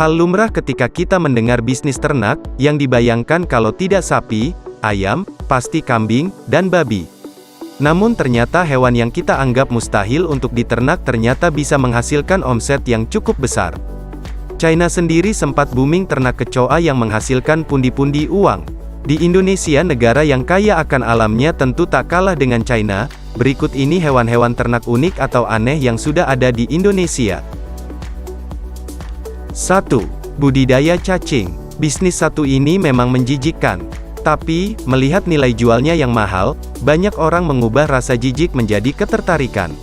Hal lumrah ketika kita mendengar bisnis ternak, yang dibayangkan kalau tidak sapi, ayam, pasti kambing, dan babi. Namun ternyata hewan yang kita anggap mustahil untuk diternak ternyata bisa menghasilkan omset yang cukup besar. China sendiri sempat booming ternak kecoa yang menghasilkan pundi-pundi uang. Di Indonesia, negara yang kaya akan alamnya, tentu tak kalah dengan China. Berikut ini hewan-hewan ternak unik atau aneh yang sudah ada di Indonesia. 1. Budidaya cacing. Bisnis satu ini memang menjijikkan. Tapi, melihat nilai jualnya yang mahal, banyak orang mengubah rasa jijik menjadi ketertarikan.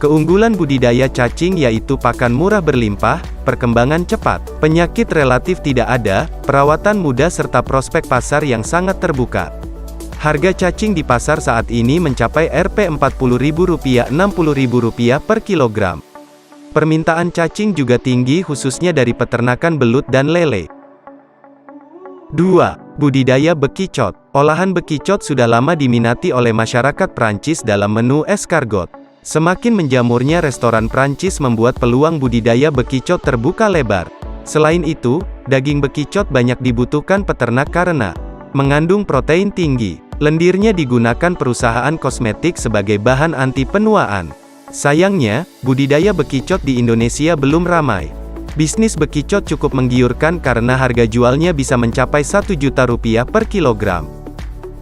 Keunggulan budidaya cacing yaitu pakan murah berlimpah, perkembangan cepat, penyakit relatif tidak ada, perawatan mudah serta prospek pasar yang sangat terbuka. Harga cacing di pasar saat ini mencapai Rp40.000 Rp60.000 per kilogram. Permintaan cacing juga tinggi khususnya dari peternakan belut dan lele. 2. Budidaya bekicot. Olahan bekicot sudah lama diminati oleh masyarakat Prancis dalam menu escargot. Semakin menjamurnya restoran Prancis membuat peluang budidaya bekicot terbuka lebar. Selain itu, daging bekicot banyak dibutuhkan peternak karena mengandung protein tinggi. Lendirnya digunakan perusahaan kosmetik sebagai bahan anti penuaan. Sayangnya, budidaya bekicot di Indonesia belum ramai. Bisnis bekicot cukup menggiurkan karena harga jualnya bisa mencapai Rp1 juta per kilogram.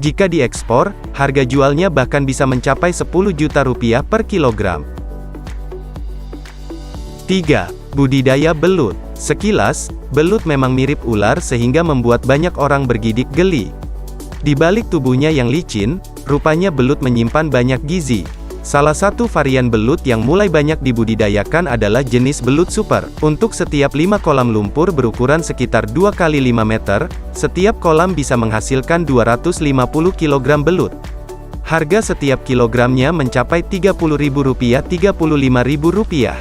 Jika diekspor, harga jualnya bahkan bisa mencapai Rp10 juta per kilogram. 3. Budidaya belut. Sekilas, belut memang mirip ular sehingga membuat banyak orang bergidik geli. Di balik tubuhnya yang licin, rupanya belut menyimpan banyak gizi. Salah satu varian belut yang mulai banyak dibudidayakan adalah jenis belut super. Untuk setiap 5 kolam lumpur berukuran sekitar 2 x 5 meter, setiap kolam bisa menghasilkan 250 kg belut. Harga setiap kilogramnya mencapai Rp30.000 Rp35.000.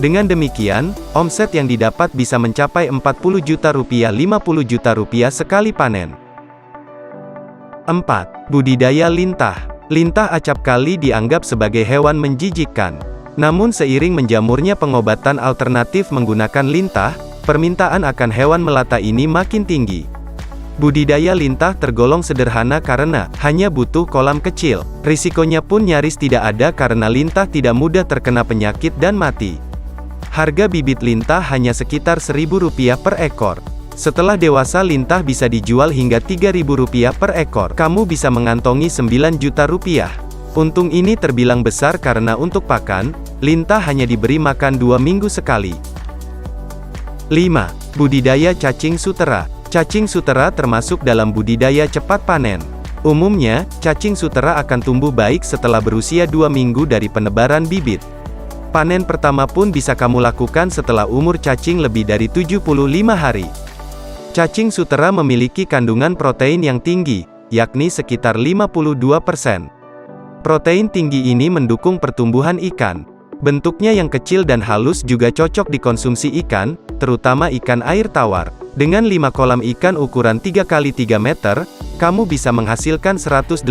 Dengan demikian, omset yang didapat bisa mencapai Rp40 juta Rp50 juta sekali panen. 4. Budidaya lintah. Lintah acap kali dianggap sebagai hewan menjijikkan. Namun seiring menjamurnya pengobatan alternatif menggunakan lintah, permintaan akan hewan melata ini makin tinggi. Budidaya lintah tergolong sederhana karena hanya butuh kolam kecil. Risikonya pun nyaris tidak ada karena lintah tidak mudah terkena penyakit dan mati. Harga bibit lintah hanya sekitar Rp1.000 per ekor. Setelah dewasa lintah bisa dijual hingga Rp3.000 per ekor. Kamu bisa mengantongi Rp9 juta. Untung ini terbilang besar karena untuk pakan, lintah hanya diberi makan 2 minggu sekali. 5. Budidaya cacing sutera. Cacing sutera termasuk dalam budidaya cepat panen. Umumnya, cacing sutera akan tumbuh baik setelah berusia 2 minggu dari penebaran bibit. Panen pertama pun bisa kamu lakukan setelah umur cacing lebih dari 75 hari. Cacing sutera memiliki kandungan protein yang tinggi, yakni sekitar 52%. Protein tinggi ini mendukung pertumbuhan ikan. Bentuknya yang kecil dan halus juga cocok dikonsumsi ikan, terutama ikan air tawar. Dengan 5 kolam ikan ukuran 3 x 3 meter, kamu bisa menghasilkan 180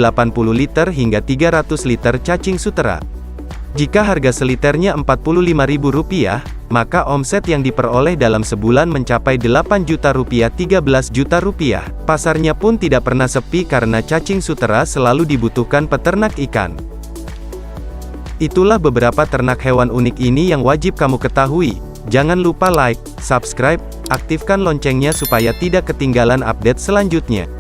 liter hingga 300 liter cacing sutera. Jika harga seliternya Rp45.000, maka omset yang diperoleh dalam sebulan mencapai Rp8 juta Rp13 juta. Pasarnya pun tidak pernah sepi karena cacing sutera selalu dibutuhkan peternak ikan. Itulah beberapa ternak hewan unik ini yang wajib kamu ketahui. Jangan lupa like, subscribe, aktifkan loncengnya supaya tidak ketinggalan update selanjutnya.